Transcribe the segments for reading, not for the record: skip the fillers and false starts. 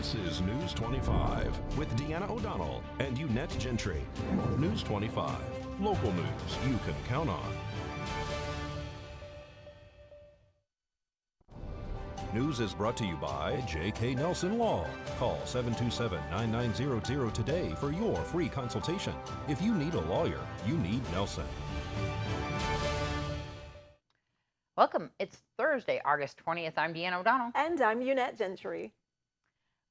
This is News 25 with Deanna O'Donnell and Unette Gentry. News 25, local news you can count on. News is brought to you by J.K. Nelson Law. Call 727-9900 today for your free consultation. If you need a lawyer, you need Nelson. Welcome. It's Thursday, August 20th. I'm Deanna O'Donnell. And I'm Unette Gentry.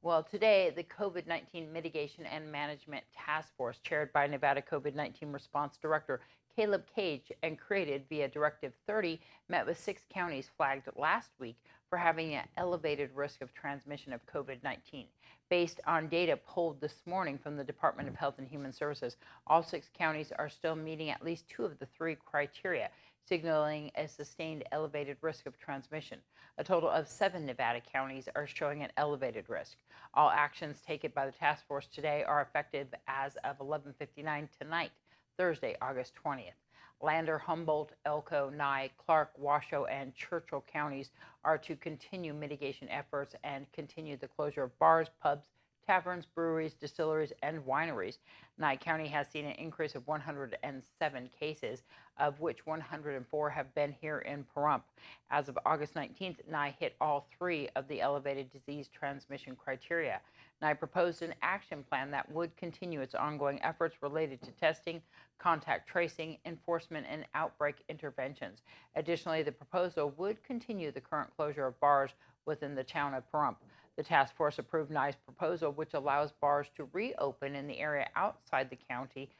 Well, today, the COVID-19 Mitigation and Management Task Force, chaired by Nevada COVID-19 Response Director Caleb Cage and created via Directive 30, met with 6 counties flagged last week for having an elevated risk of transmission of COVID-19. Based on data pulled this morning from the Department of Health and Human Services, all 6 counties are still meeting at least 2 of the 3 criteria, signaling a sustained elevated risk of transmission. A total of 7 Nevada counties are showing an elevated risk. All actions taken by the task force today are effective as of 11:59 tonight, Thursday, August 20th. Lander, Humboldt, Elko, Nye, Clark, Washoe, and Churchill counties are to continue mitigation efforts and continue the closure of bars, pubs, taverns, breweries, distilleries, and wineries. Nye County has seen an increase of 107 cases, of which 104 have been here in Pahrump. As of August 19th, Nye hit all 3 of the elevated disease transmission criteria. Nye proposed an action plan that would continue its ongoing efforts related to testing, contact tracing, enforcement, and outbreak interventions. Additionally, the proposal would continue the current closure of bars within the town of Pahrump. The task force approved Nye's proposal, which allows bars to reopen in the area outside the county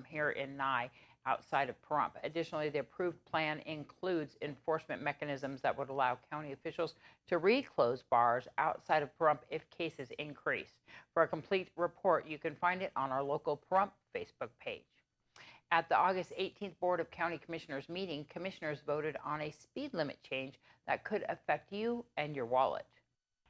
here in Nye, outside of Pahrump. Additionally, the approved plan includes enforcement mechanisms that would allow county officials to reclose bars outside of Pahrump if cases increase. For a complete report, you can find it on our local Pahrump Facebook page. At the August 18th Board of County Commissioners meeting, commissioners voted on a speed limit change that could affect you and your wallet.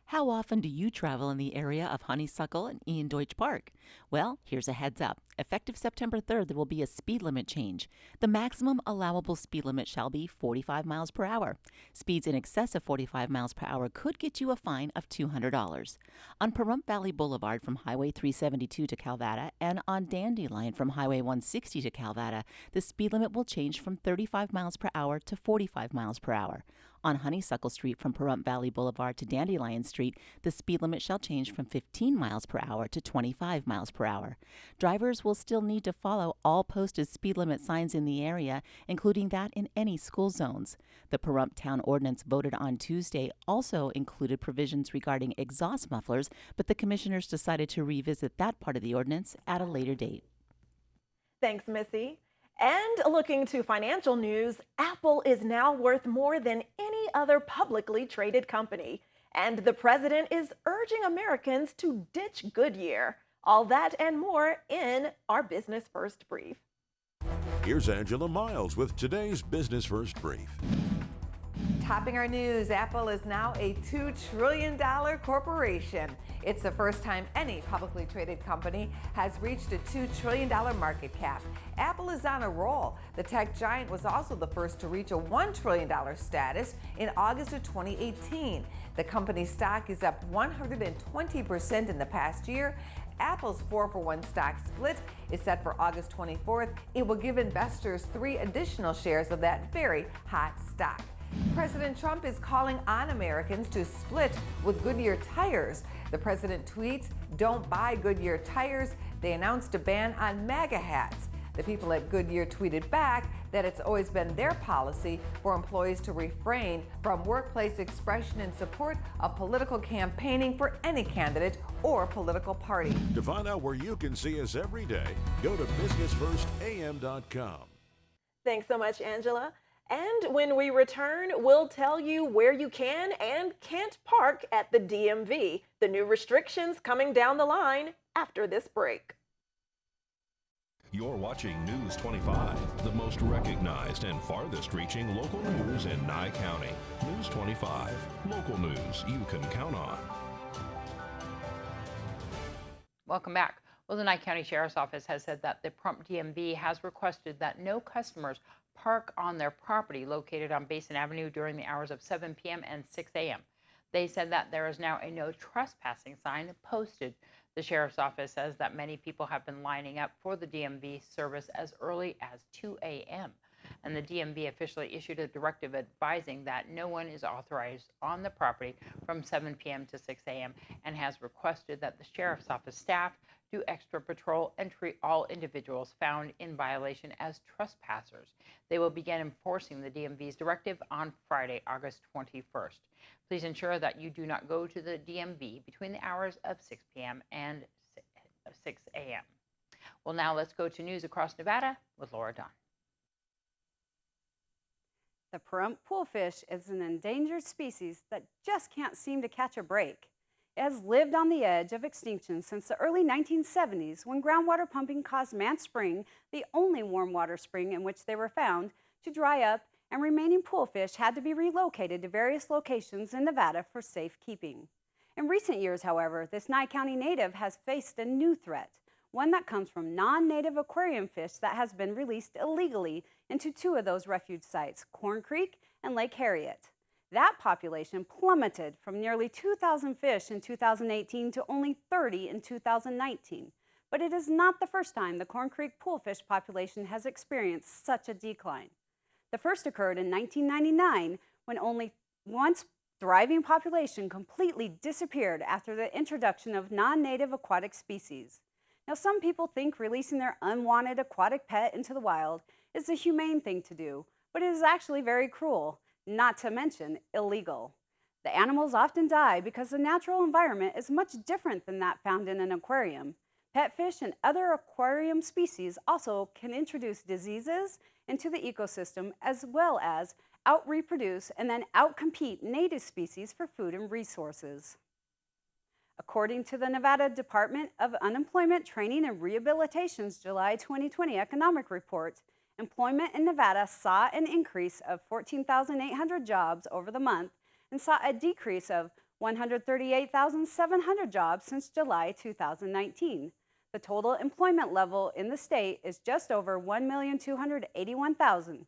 How often do you travel in the area of Honeysuckle and Ian Deutsch Park? Well, here's a heads up. Effective September 3rd, there will be a speed limit change. The maximum allowable speed limit shall be 45 miles per hour. Speeds in excess of 45 miles per hour could get you a fine of $200. On Pahrump Valley Boulevard from Highway 372 to Calvada and on Dandelion from Highway 160 to Calvada, the speed limit will change from 35 miles per hour to 45 miles per hour. On Honeysuckle Street from Pahrump Valley Boulevard to Dandelion Street, the speed limit shall change from 15 miles per hour to 25 miles per hour. Drivers will still need to follow all posted speed limit signs in the area, including that in any school zones. The Pahrump Town Ordinance voted on Tuesday also included provisions regarding exhaust mufflers, but the commissioners decided to revisit that part of the ordinance at a later date. Thanks, Missy. And looking to financial news, Apple is now worth more than any other publicly traded company. And the president is urging Americans to ditch Goodyear. All that and more in our Business First Brief. Here's Angela Miles with today's Business First Brief. Topping our news, Apple is now a $2 trillion corporation. It's the first time any publicly traded company has reached a $2 trillion market cap. Apple is on a roll. The tech giant was also the first to reach a $1 trillion status in August of 2018. The company's stock is up 120% in the past year. Apple's 4-for-1 stock split is set for August 24th. It will give investors 3 additional shares of that very hot stock. President Trump is calling on Americans to split with Goodyear tires. The president tweets, "Don't buy Goodyear tires." They announced a ban on MAGA hats. The people at Goodyear tweeted back that it's always been their policy for employees to refrain from workplace expression in support of political campaigning for any candidate or political party. To find out where you can see us every day, go to businessfirstam.com. Thanks so much, Angela. And when we return, we'll tell you where you can and can't park at the DMV. The new restrictions coming down the line after this break. You're watching News 25, the most recognized and farthest reaching local news in Nye County. News 25, local news you can count on. Welcome back. Well, the Nye County Sheriff's Office has said that the Pahrump DMV has requested that no customers park on their property located on Basin Avenue during the hours of 7 p.m. and 6 a.m. They said that there is now a no trespassing sign posted. The sheriff's office says that many people have been lining up for the DMV service as early as 2 a.m. And the DMV officially issued a directive advising that no one is authorized on the property from 7 p.m. to 6 a.m. and has requested that the sheriff's office staff do extra patrol and treat all individuals found in violation as trespassers. They will begin enforcing the DMV's directive on Friday, August 21st. Please ensure that you do not go to the DMV between the hours of 6 p.m. and 6 a.m. Well, now let's go to news across Nevada with Laura Don. The Pahrump poolfish is an endangered species that just can't seem to catch a break. It has lived on the edge of extinction since the early 1970s when groundwater pumping caused Mance Spring, the only warm water spring in which they were found, to dry up, and remaining poolfish had to be relocated to various locations in Nevada for safekeeping. In recent years, however, this Nye County native has faced a new threat, one that comes from non-native aquarium fish that has been released illegally into two of those refuge sites, Corn Creek and Lake Harriet. That population plummeted from nearly 2,000 fish in 2018 to only 30 in 2019. But it is not the first time the Corn Creek poolfish population has experienced such a decline. The first occurred in 1999 when only once thriving population completely disappeared after the introduction of non-native aquatic species. Now, some people think releasing their unwanted aquatic pet into the wild is the humane thing to do, but it is actually very cruel, not to mention illegal. The animals often die because the natural environment is much different than that found in an aquarium. Pet fish and other aquarium species also can introduce diseases into the ecosystem as well as out-reproduce and then out-compete native species for food and resources. According to the Nevada Department of Unemployment, Training and Rehabilitation's July 2020 economic report, employment in Nevada saw an increase of 14,800 jobs over the month and saw a decrease of 138,700 jobs since July 2019. The total employment level in the state is just over 1,281,000.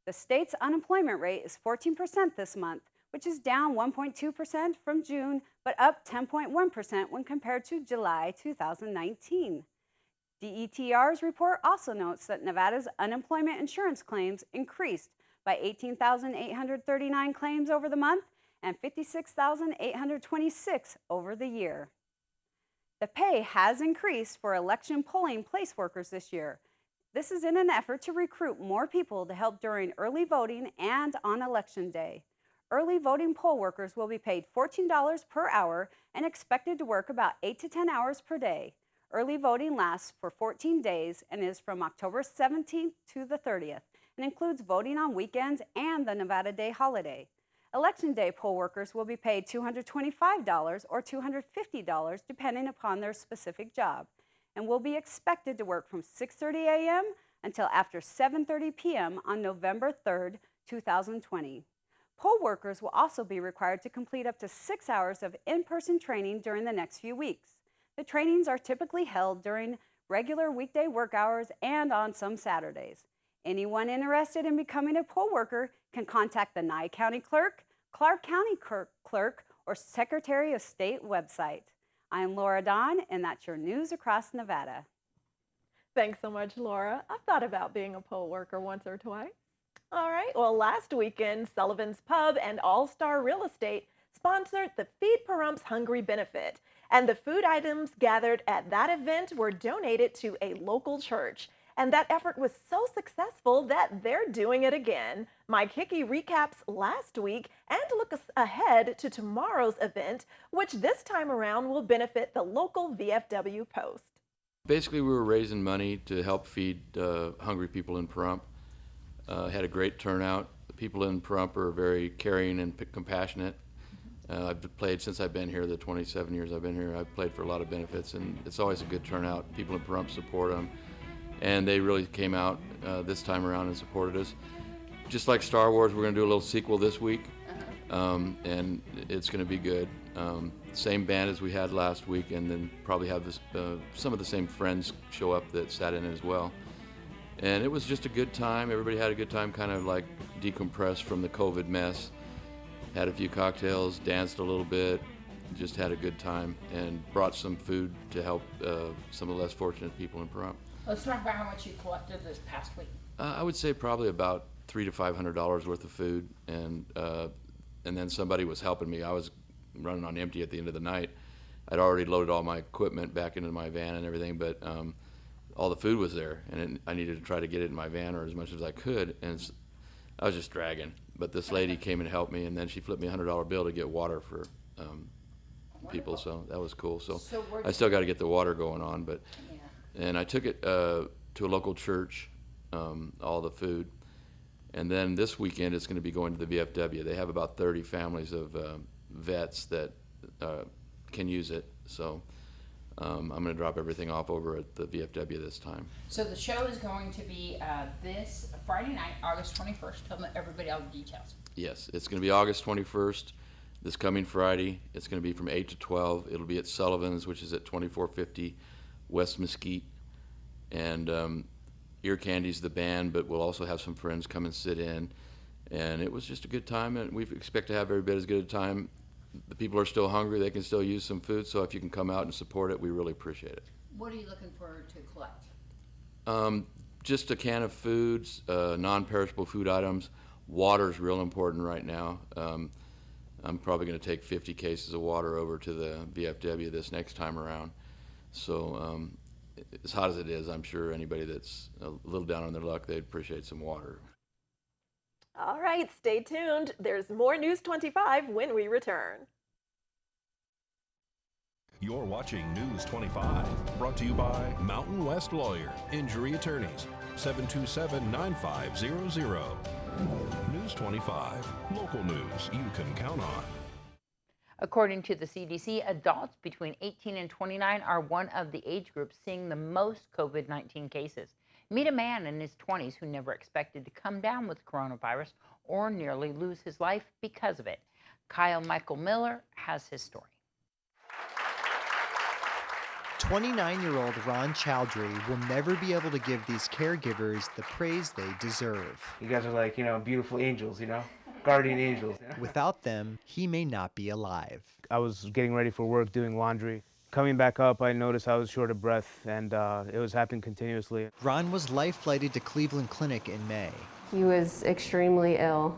The state's unemployment rate is 14% this month, which is down 1.2% from June, but up 10.1% when compared to July 2019. DETR's report also notes that Nevada's unemployment insurance claims increased by 18,839 claims over the month and 56,826 over the year. The pay has increased for election polling place workers this year. This is in an effort to recruit more people to help during early voting and on election day. Early voting poll workers will be paid $14 per hour and expected to work about 8 to 10 hours per day. Early voting lasts for 14 days and is from October 17th to the 30th and includes voting on weekends and the Nevada Day holiday. Election day poll workers will be paid $225 or $250 depending upon their specific job and will be expected to work from 6:30 a.m. until after 7:30 p.m. on November 3rd, 2020. Poll workers will also be required to complete up to 6 hours of in-person training during the next few weeks. The trainings are typically held during regular weekday work hours and on some Saturdays. Anyone interested in becoming a poll worker can contact the Nye County Clerk, Clark County Clerk, or Secretary of State website. I'm Laura Don, and that's your news across Nevada. Thanks so much, Laura. I've thought about being a poll worker once or twice. All right, well, last weekend, Sullivan's Pub and All Star Real Estate sponsored the Feed Pahrumps Hungry benefit, and the food items gathered at that event were donated to a local church. And that effort was so successful that they're doing it again. Mike Hickey recaps last week and looks ahead to tomorrow's event, which this time around will benefit the local VFW Post. Basically, we were raising money to help feed hungry people in Pahrump. Had a great turnout. The people in Pahrump are very caring and compassionate. I've played since I've been here, the 27 years I've been here. I've played for a lot of benefits, and it's always a good turnout. People in Pahrump support them. And they really came out this time around and supported us. Just like Star Wars, we're going to do a little sequel this week, and it's going to be good. Same band as we had last week, and then probably have this, some of the same friends show up that sat in it as well. And it was just a good time. Everybody had a good time, kind of like decompress from the COVID mess. had a few cocktails, danced a little bit, just had a good time, and brought some food to help some of the less fortunate people in Pahrump. Let's talk about how much you collected this past week. I would say probably about $300 to $500 worth of food, and then somebody was helping me. I was running on empty at the end of the night. I'd already loaded all my equipment back into my van and everything, but all the food was there, and I needed to try to get it in my van or as much as I could, and I was just dragging. But this lady came and helped me, and then she flipped me a $100 bill to get water for people, so that was cool. So I still got to get the water going on, but and I took it to a local church, all the food, and then this weekend it's going to be going to the VFW. They have about 30 families of vets that can use it, so I'm going to drop everything off over at the VFW this time. So the show is going to be this Friday night, August 21st. Tell everybody all the details. Yes, it's going to be August 21st, this coming Friday. It's going to be from 8 to 12. It'll be at Sullivan's, which is at 2450 West Mesquite. And Ear Candy's the band, but we'll also have some friends come and sit in. And it was just a good time, and we expect to have every bit as good a time. The people are still hungry. They can still use some food, so if you can come out and support it, we really appreciate it. What are you looking for to collect? Just a can of foods, non-perishable food items. Water is real important right now. I'm probably going to take 50 cases of water over to the VFW this next time around. So as hot as it is, I'm sure anybody that's a little down on their luck, they'd appreciate some water. All right, stay tuned. There's more News 25 when we return. You're watching News 25, brought to you by Mountain West Lawyer, Injury Attorneys, 727-9500. News 25, local news you can count on. According to the CDC, adults between 18 and 29 are one of the age groups seeing the most COVID-19 cases. Meet a man in his 20s who never expected to come down with coronavirus or nearly lose his life because of it. Kyle Michael Miller has his story. 29-year-old Ron Chowdhury will never be able to give these caregivers the praise they deserve. You guys are like, beautiful angels, guardian angels. Without them, he may not be alive. I was getting ready for work, doing laundry. Coming back up, I noticed I was short of breath, and it was happening continuously. Ron was life-flighted to Cleveland Clinic in May. He was extremely ill.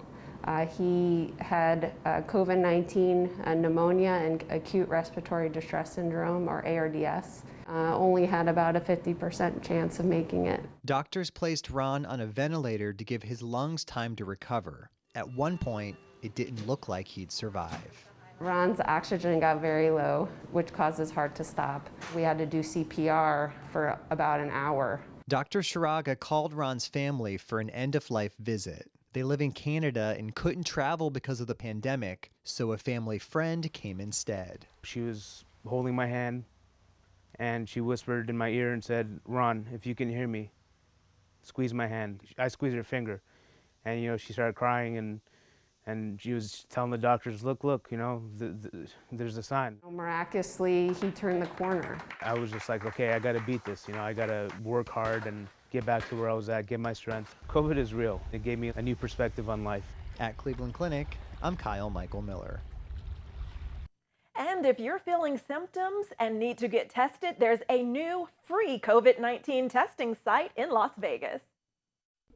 He had COVID-19 pneumonia and acute respiratory distress syndrome, or ARDS. Only had about a 50% chance of making it. Doctors placed Ron on a ventilator to give his lungs time to recover. At one point, it didn't look like he'd survive. Ron's oxygen got very low, which caused his heart to stop. We had to do CPR for about an hour. Dr. Sharaga called Ron's family for an end-of-life visit. They live in Canada and couldn't travel because of the pandemic, so a family friend came instead. She was holding my hand, and she whispered in my ear and said, "Ron, if you can hear me, squeeze my hand." I squeezed her finger, and she started crying, and she was telling the doctors, look, there's a sign. Miraculously, he turned the corner. I was just like, okay, I gotta beat this, I gotta work hard and get back to where I was at, get my strength. COVID is real. It gave me a new perspective on life. At Cleveland Clinic, I'm Kyle Michael Miller. And if you're feeling symptoms and need to get tested, there's a new free COVID-19 testing site in Las Vegas.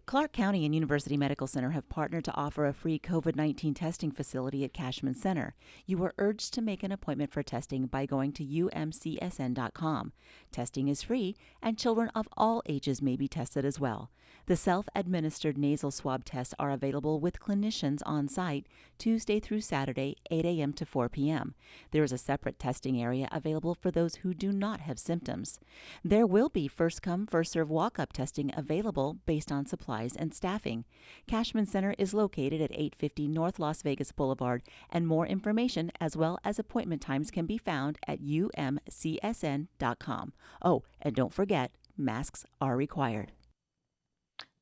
Clark County and University Medical Center have partnered to offer a free COVID-19 testing facility at Cashman Center. You are urged to make an appointment for testing by going to umcsn.com. Testing is free, and children of all ages may be tested as well. The self-administered nasal swab tests are available with clinicians on site Tuesday through Saturday, 8 a.m. to 4 p.m. There is a separate testing area available for those who do not have symptoms. There will be first-come, first-served walk-up testing available based on supplies and staffing. Cashman Center is located at 850 North Las Vegas Boulevard, and more information as well as appointment times can be found at umcsn.com. Oh, and don't forget, masks are required.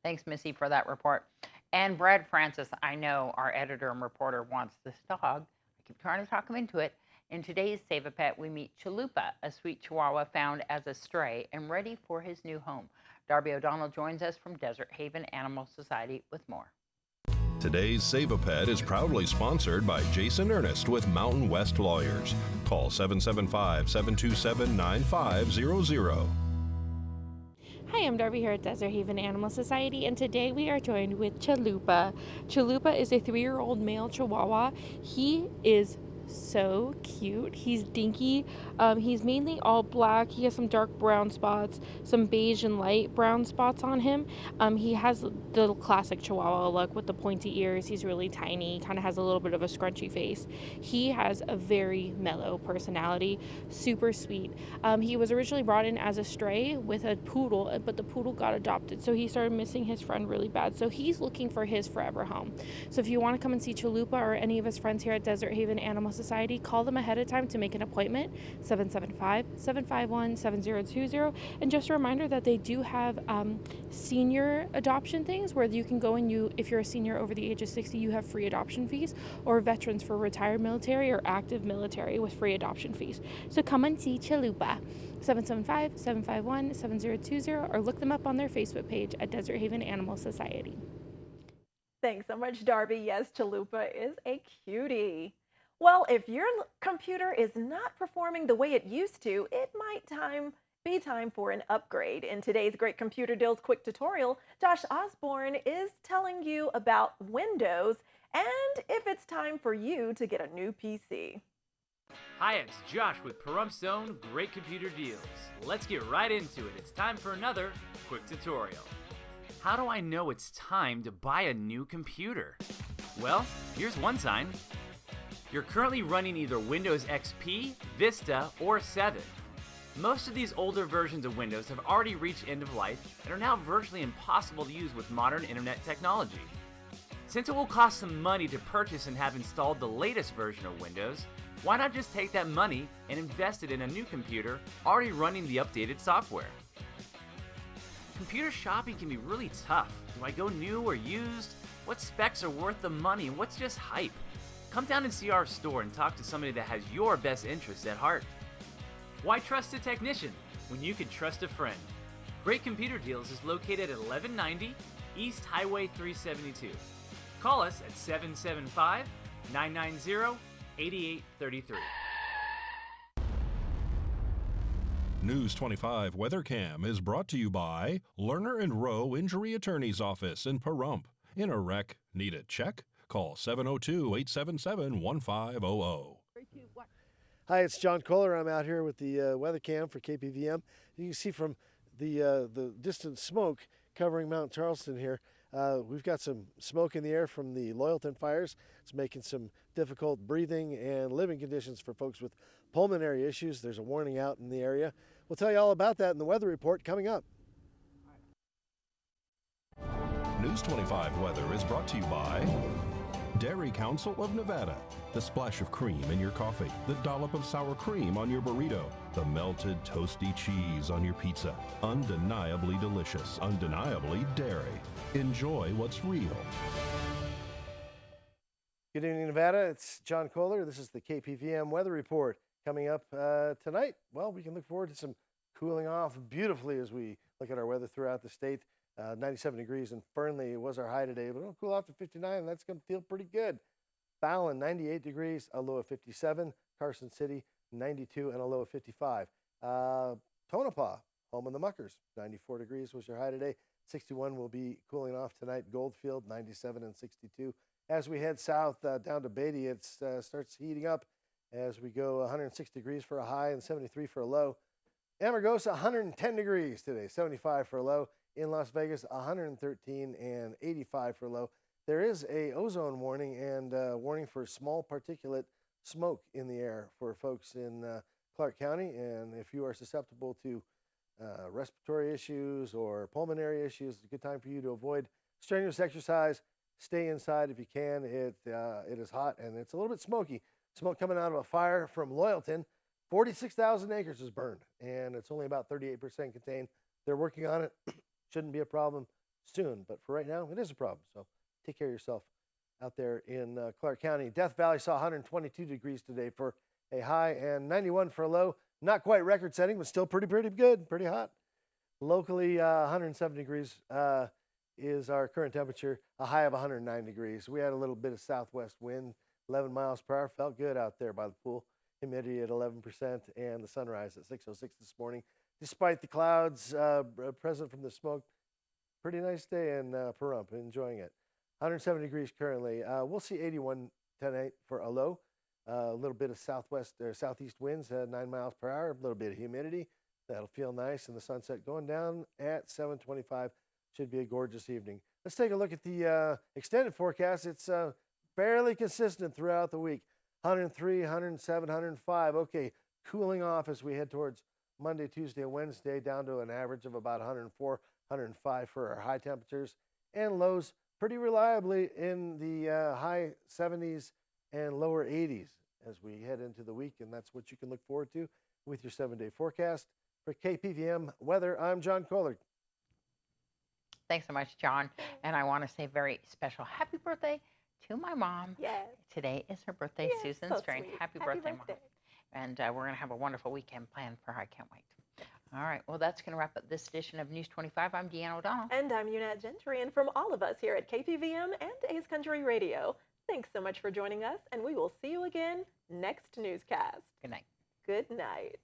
Thanks, Missy, for that report. And Brad Francis, I know our editor and reporter wants this dog. I keep trying to talk him into it. In today's Save a Pet, we meet Chalupa, a sweet Chihuahua found as a stray and ready for his new home. Darby O'Donnell joins us from Desert Haven Animal Society with more. Today's Save a Pet is proudly sponsored by Jason Ernest with Mountain West Lawyers. Call 775-727-9500. Hi, I'm Darby here at Desert Haven Animal Society, and today we are joined with Chalupa. Chalupa is a 3-year-old male Chihuahua. He is so cute. He's dinky. He's mainly all black. He has some dark brown spots, some beige and light brown spots on him. He has the classic Chihuahua look with the pointy ears. He's really tiny, kind of has a little bit of a scrunchy face. He has a very mellow personality, super sweet. He was originally brought in as a stray with a poodle, but the poodle got adopted, so he started missing his friend really bad. So he's looking for his forever home. So if you want to come and see Chalupa or any of his friends here at Desert Haven Animal Society, call them ahead of time to make an appointment, 775-751-7020. And just a reminder that they do have senior adoption things where you can go and if you're a senior over the age of 60, you have free adoption fees, or veterans for retired military or active military with free adoption fees. So come and see Chalupa, 775-751-7020, or look them up on their Facebook page at Desert Haven Animal Society. Thanks so much, Darby. Yes, Chalupa is a cutie. Well, if your computer is not performing the way it used to, it might be time for an upgrade. In today's Great Computer Deals quick tutorial, Josh Osborne is telling you about Windows and if it's time for you to get a new PC. Hi, it's Josh with Pahrumph's own Great Computer Deals. Let's get right into it. It's time for another quick tutorial. How do I know it's time to buy a new computer? Well, here's one sign. You're currently running either Windows XP, Vista, or 7. Most of these older versions of Windows have already reached end of life and are now virtually impossible to use with modern internet technology. Since it will cost some money to purchase and have installed the latest version of Windows, why not just take that money and invest it in a new computer already running the updated software? Computer shopping can be really tough. Do I go new or used? What specs are worth the money and what's just hype? Come down and see our store and talk to somebody that has your best interests at heart. Why trust a technician when you can trust a friend? Great Computer Deals is located at 1190 East Highway 372. Call us at 775-990-8833. News 25 Weather Cam is brought to you by Lerner and Rowe Injury Attorney's Office in Pahrump. In a wreck, need a check? Call 702-877-1500. Hi, it's John Kohler. I'm out here with the weather cam for KPVM. You can see from the distant smoke covering Mount Charleston here. We've got some smoke in the air from the Loyalton fires. It's making some difficult breathing and living conditions for folks with pulmonary issues. There's a warning out in the area. We'll tell you all about that in the weather report coming up. News 25 weather is brought to you by Dairy Council of Nevada. The splash of cream in your coffee, the dollop of sour cream on your burrito, the melted toasty cheese on your pizza. Undeniably delicious, undeniably dairy. Enjoy what's real. Good evening, Nevada. It's John Kohler. This is the KPVM weather report. Coming up tonight, well, we can look forward to some cooling off beautifully as we look at our weather throughout the state. 97 degrees in Fernley was our high today, but it'll cool off to 59, and that's going to feel pretty good. Fallon, 98 degrees, a low of 57. Carson City, 92 and a low of 55. Tonopah, home of the Muckers, 94 degrees was your high today. 61 will be cooling off tonight. Goldfield, 97 and 62. As we head south down to Beatty, it starts heating up as we go 106 degrees for a high and 73 for a low. Amargosa, 110 degrees today, 75 for a low. In Las Vegas, 113 and 85 for a low. There is a ozone warning and warning for small particulate smoke in the air for folks in Clark County. And if you are susceptible to respiratory issues or pulmonary issues, it's a good time for you to avoid strenuous exercise. Stay inside if you can. It is hot and it's a little bit smoky. Smoke coming out of a fire from Loyalton. 46,000 acres is burned, and it's only about 38% contained. They're working on it. Shouldn't be a problem soon, but for right now, it is a problem. So take care of yourself out there in Clark County. Death Valley saw 122 degrees today for a high and 91 for a low. Not quite record setting, but still pretty good, pretty hot. Locally, 107 degrees is our current temperature, a high of 109 degrees. We had a little bit of southwest wind, 11 miles per hour. Felt good out there by the pool. Humidity at 11% and the sunrise at 6:06 this morning. Despite the clouds present from the smoke, pretty nice day in Pahrump. Enjoying it. 107 degrees currently. We'll see 81 tonight for a low. A little bit of southwest or southeast winds at 9 miles per hour. A little bit of humidity. That'll feel nice. And the sunset going down at 7:25. Should be a gorgeous evening. Let's take a look at the extended forecast. It's fairly consistent throughout the week. 103, 107, 105. Okay, cooling off as we head towards Monday, Tuesday, and Wednesday, down to an average of about 104, 105 for our high temperatures, and lows pretty reliably in the high 70s and lower 80s as we head into the week, and that's what you can look forward to with your 7-day forecast. For KPVM Weather, I'm John Kohler. Thanks so much, John. And I want to say very special happy birthday to my mom. Yes. Today is her birthday, Yes, Susan so Strain. sweet. Happy birthday, Mom. And we're going to have a wonderful weekend planned for her. I can't wait. All right. Well, that's going to wrap up this edition of News 25. I'm Deanna O'Donnell. And I'm Unat Gentry. And from all of us here at KPVM and A's Country Radio, thanks so much for joining us. And we will see you again next newscast. Good night. Good night.